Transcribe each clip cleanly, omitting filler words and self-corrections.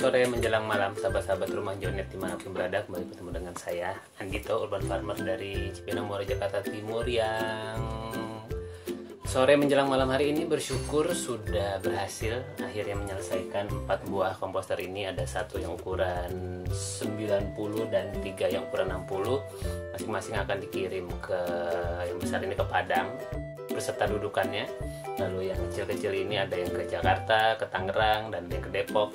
Selamat sore menjelang malam sahabat-sahabat rumah Jonet dimanapun berada. Kembali bertemu dengan saya Andito, urban farmer dari Cipinang Muara, Jakarta Timur, yang sore menjelang malam hari ini bersyukur sudah berhasil akhirnya menyelesaikan 4 buah komposter ini. Ada satu yang ukuran 90 dan 3 yang ukuran 60. Masing-masing akan dikirim ke yang besar ini ke Padang beserta dudukannya. Lalu yang kecil-kecil ini ada yang ke Jakarta, ke Tangerang, dan ada yang ke Depok.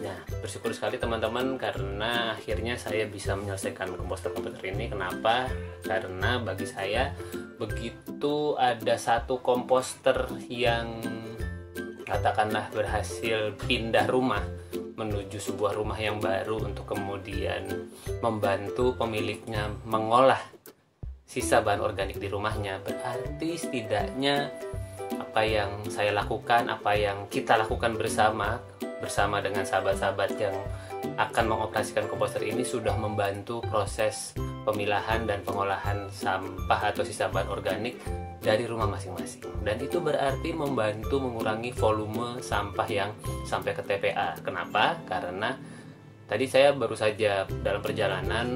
Nah, bersyukur sekali teman-teman karena akhirnya saya bisa menyelesaikan komposter-komposter ini. Kenapa? Karena bagi saya begitu ada satu komposter yang katakanlah berhasil pindah rumah menuju sebuah rumah yang baru untuk kemudian membantu pemiliknya mengolah sisa bahan organik di rumahnya, berarti setidaknya apa yang saya lakukan, apa yang kita lakukan bersama dengan sahabat-sahabat yang akan mengoperasikan komposter ini sudah membantu proses pemilahan dan pengolahan sampah atau sisa bahan organik dari rumah masing-masing. Dan itu berarti membantu mengurangi volume sampah yang sampai ke TPA. Kenapa? Karena tadi saya baru saja dalam perjalanan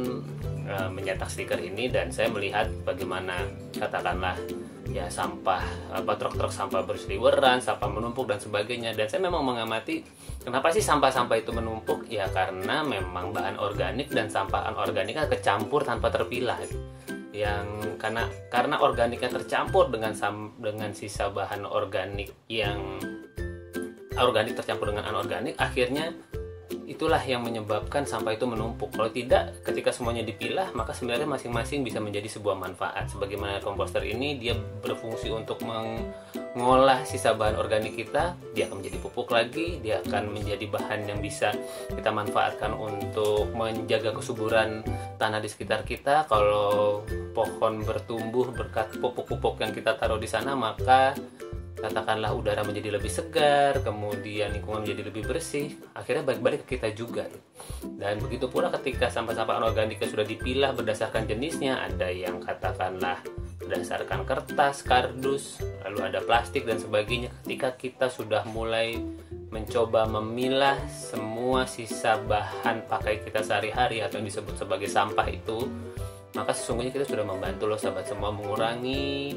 mencetak stiker ini dan saya melihat bagaimana katakanlah ya sampah, truk-truk sampah berseliweran, sampah menumpuk dan sebagainya. Dan saya memang mengamati kenapa sih sampah-sampah itu menumpuk? Ya karena memang bahan organik dan sampah anorganik kecampur tanpa terpilah. Yang karena organiknya tercampur dengan sisa bahan organik yang organik tercampur dengan anorganik, akhirnya itulah yang menyebabkan sampah itu menumpuk. Kalau tidak, ketika semuanya dipilah, maka sebenarnya masing-masing bisa menjadi sebuah manfaat. Sebagaimana komposter ini, dia berfungsi untuk mengolah sisa bahan organik kita. Dia akan menjadi pupuk lagi, dia akan menjadi bahan yang bisa kita manfaatkan untuk menjaga kesuburan tanah di sekitar kita. Kalau pohon bertumbuh berkat pupuk-pupuk yang kita taruh di sana, maka katakanlah udara menjadi lebih segar, kemudian lingkungan menjadi lebih bersih, akhirnya balik-balik ke kita juga. Dan begitu pula ketika sampah-sampah anorganiknya sudah dipilah berdasarkan jenisnya, ada yang katakanlah berdasarkan kertas, kardus, lalu ada plastik dan sebagainya. Ketika kita sudah mulai mencoba memilah semua sisa bahan pakai kita sehari-hari atau yang disebut sebagai sampah itu, maka sesungguhnya kita sudah membantu loh sahabat semua mengurangi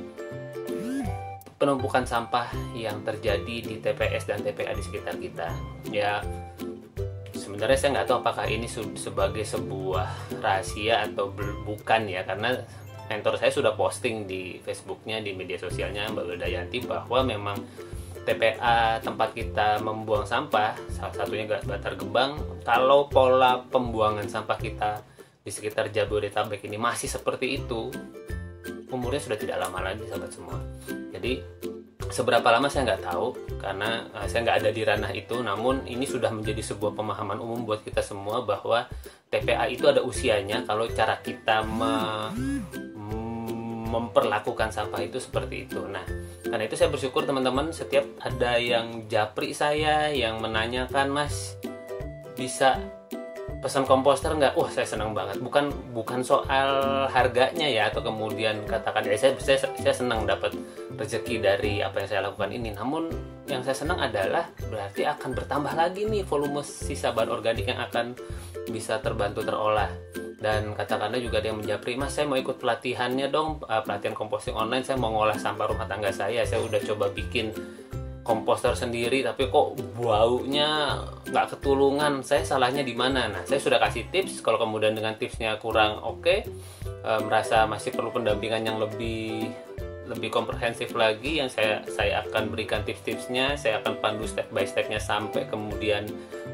penumpukan sampah yang terjadi di TPS dan TPA di sekitar kita. Ya, sebenarnya saya nggak tahu apakah ini sebagai sebuah rahasia atau bukan ya, karena mentor saya sudah posting di Facebooknya, di media sosialnya Mbak Wildayanti, bahwa memang TPA tempat kita membuang sampah, salah satunya Bantar Gebang, kalau pola pembuangan sampah kita di sekitar Jabodetabek ini masih seperti itu, umurnya sudah tidak lama lagi sahabat semua. Jadi seberapa lama saya nggak tahu karena saya nggak ada di ranah itu, namun ini sudah menjadi sebuah pemahaman umum buat kita semua bahwa TPA itu ada usianya kalau cara kita memperlakukan sampah itu seperti itu. Nah, karena itu saya bersyukur teman-teman, setiap ada yang japri saya yang menanyakan, "Mas, bisa pesan komposter nggak?" Wah, saya senang banget. Bukan soal harganya ya, atau kemudian katakan ya saya senang dapat rezeki dari apa yang saya lakukan ini. Namun yang saya senang adalah berarti akan bertambah lagi nih volume sisa bahan organik yang akan bisa terbantu terolah. Dan katakanlah juga ada yang menjapri, "Mas, saya mau ikut pelatihannya dong, pelatihan composting online. Saya mau ngolah sampah rumah tangga saya. Saya udah coba bikin komposter sendiri tapi kok baunya nggak ketulungan, saya salahnya di mana?" Nah, saya sudah kasih tips. Kalau kemudian dengan tipsnya kurang oke, merasa masih perlu pendampingan yang lebih komprehensif lagi, yang saya akan berikan tips-tipsnya, saya akan pandu step by stepnya sampai kemudian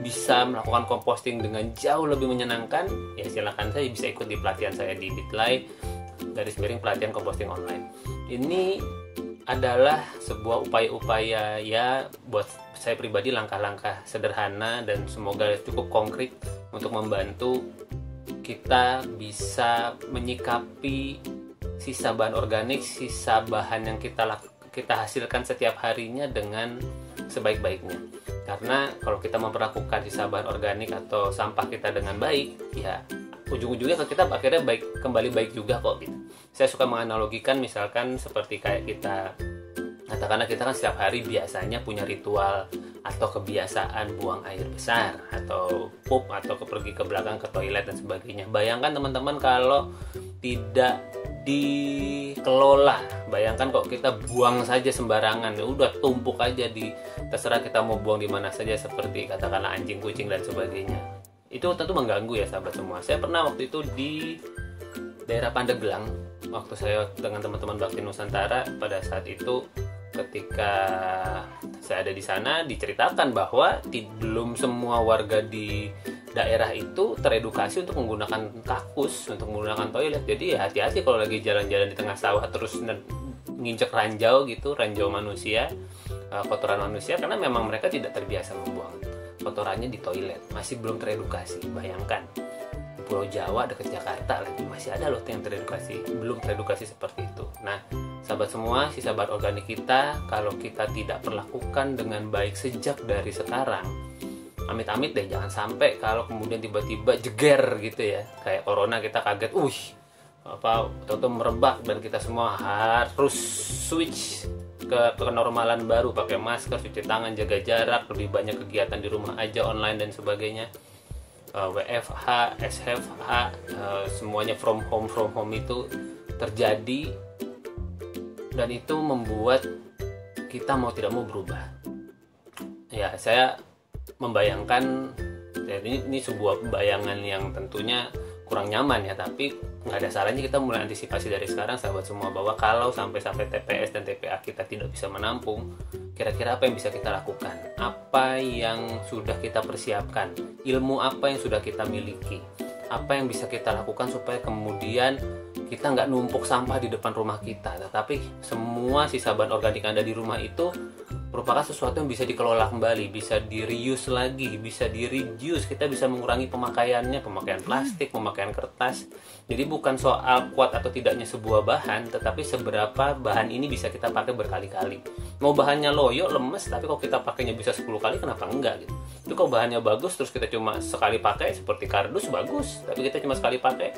bisa melakukan composting dengan jauh lebih menyenangkan. Ya silakan saya bisa ikut di pelatihan saya di Bitly _pelatihan composting online. Ini adalah sebuah upaya-upaya ya buat saya pribadi, langkah-langkah sederhana dan semoga cukup konkret untuk membantu kita bisa menyikapi sisa bahan organik, sisa bahan yang kita hasilkan setiap harinya dengan sebaik-baiknya. Karena kalau kita memperlakukan sisa bahan organik atau sampah kita dengan baik, ya ujung-ujungnya kita akhirnya kembali baik juga kok gitu. Saya suka menganalogikan misalkan seperti kayak kita, katakanlah kita kan setiap hari biasanya punya ritual atau kebiasaan buang air besar atau pup atau pergi ke belakang ke toilet dan sebagainya. Bayangkan teman-teman kalau tidak dikelola, bayangkan kok kita buang saja sembarangan, udah tumpuk aja terserah kita mau buang di mana saja, seperti katakanlah anjing, kucing dan sebagainya. Itu tentu mengganggu ya sahabat semua. Saya pernah waktu itu di daerah Pandeglang, waktu saya dengan teman-teman Bakti Nusantara. Pada saat itu ketika saya ada di sana, diceritakan bahwa belum semua warga di daerah itu teredukasi untuk menggunakan kakus, untuk menggunakan toilet. Jadi ya hati-hati kalau lagi jalan-jalan di tengah sawah terus nginjek ranjau gitu, ranjau manusia, kotoran manusia, karena memang mereka tidak terbiasa membuang kotorannya di toilet, masih belum teredukasi. Bayangkan Pulau Jawa dekat Jakarta lagi masih ada loh yang belum teredukasi seperti itu. Nah, sahabat semua, si sahabat organik kita, kalau kita tidak perlakukan dengan baik sejak dari sekarang, amit-amit deh, jangan sampai kalau kemudian tiba-tiba jeger gitu ya, kayak corona kita kaget, tahu-tahu merebak dan kita semua harus switch ke kenormalan baru, pakai masker, cuci tangan, jaga jarak, lebih banyak kegiatan di rumah aja, online dan sebagainya. WFH, SFH, semuanya from home itu terjadi, dan itu membuat kita mau tidak mau berubah. Ya, saya membayangkan, ya ini sebuah bayangan yang tentunya kurang nyaman ya, tapi nggak ada salahnya kita mulai antisipasi dari sekarang sahabat semua, bahwa kalau sampai TPS dan TPA kita tidak bisa menampung, kira-kira apa yang bisa kita lakukan, apa yang sudah kita persiapkan, ilmu apa yang sudah kita miliki, apa yang bisa kita lakukan supaya kemudian kita nggak numpuk sampah di depan rumah kita, tetapi semua sisa bahan organik Anda di rumah itu merupakan sesuatu yang bisa dikelola kembali, bisa di-reuse lagi, bisa di-reduce. Kita bisa mengurangi pemakaiannya, pemakaian plastik, pemakaian kertas. Jadi bukan soal kuat atau tidaknya sebuah bahan, tetapi seberapa bahan ini bisa kita pakai berkali-kali. Mau bahannya loyo, lemes, tapi kalau kita pakainya bisa 10 kali, kenapa enggak gitu. Itu kalau bahannya bagus, terus kita cuma sekali pakai, seperti kardus, bagus, tapi kita cuma sekali pakai,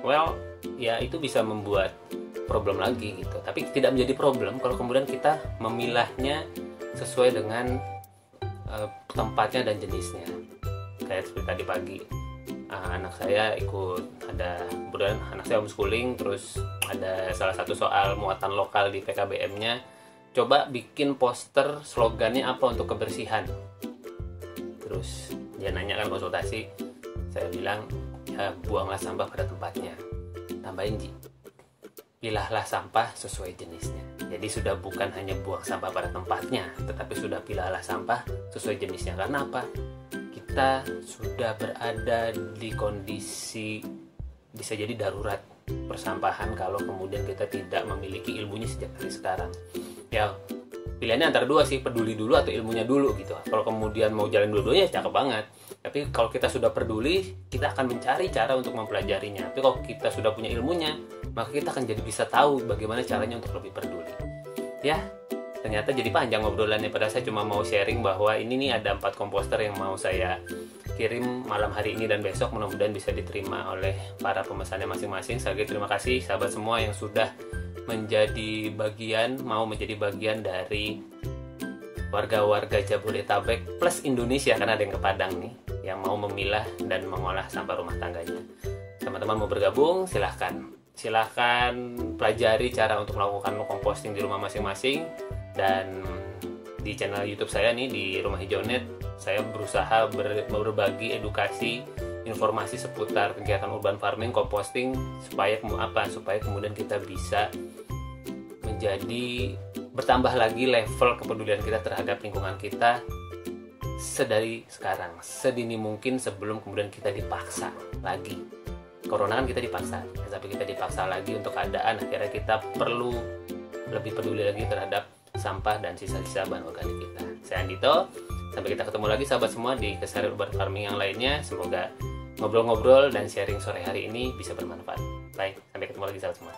well, ya itu bisa membuat problem lagi gitu. Tapi tidak menjadi problem kalau kemudian kita memilahnya sesuai dengan tempatnya dan jenisnya. Kayak seperti tadi pagi, anak saya ikut, kemudian anak saya homeschooling, terus ada salah satu soal muatan lokal di PKBM-nya. Coba bikin poster, slogannya apa untuk kebersihan. Terus dia nanya kan, konsultasi, saya bilang ya buanglah sampah pada tempatnya. Tambahin, Ji, pilahlah sampah sesuai jenisnya. Jadi sudah bukan hanya buang sampah pada tempatnya, tetapi sudah pilahlah sampah sesuai jenisnya. Karena apa? Kita sudah berada di kondisi bisa jadi darurat persampahan kalau kemudian kita tidak memiliki ilmunya sejak dari sekarang. Ya, pilihannya antara dua sih, peduli dulu atau ilmunya dulu gitu. Kalau kemudian mau jalan dua-duanya, cakep banget. Tapi kalau kita sudah peduli, kita akan mencari cara untuk mempelajarinya. Tapi kalau kita sudah punya ilmunya, maka kita akan jadi bisa tahu bagaimana caranya untuk lebih peduli. Ya, ternyata jadi panjang ngobrolannya. Padahal saya cuma mau sharing bahwa ini nih ada 4 komposter yang mau saya kirim malam hari ini dan besok, mudah-mudahan bisa diterima oleh para pemesannya masing-masing. Sekali lagi terima kasih sahabat semua yang sudah mau menjadi bagian dari warga-warga Jabodetabek plus Indonesia, karena ada yang ke Padang nih yang mau memilah dan mengolah sampah rumah tangganya. Teman-teman mau bergabung, silahkan pelajari cara untuk melakukan composting di rumah masing-masing. Dan di channel YouTube saya nih, di Rumah Hijau Net, saya berusaha berbagi edukasi, informasi seputar kegiatan urban farming, composting, supaya kemudian kita bisa menjadi bertambah lagi level kepedulian kita terhadap lingkungan kita sedari sekarang, sedini mungkin, sebelum kemudian kita dipaksa lagi. Corona kan kita dipaksa, tapi kita dipaksa lagi untuk keadaan, akhirnya kita perlu lebih peduli lagi terhadap sampah dan sisa-sisa bahan organik kita. Saya Andito, sampai kita ketemu lagi sahabat semua di keseharian urban farming yang lainnya. Semoga ngobrol-ngobrol dan sharing sore hari ini bisa bermanfaat. Baik, sampai ketemu lagi sahabat semua.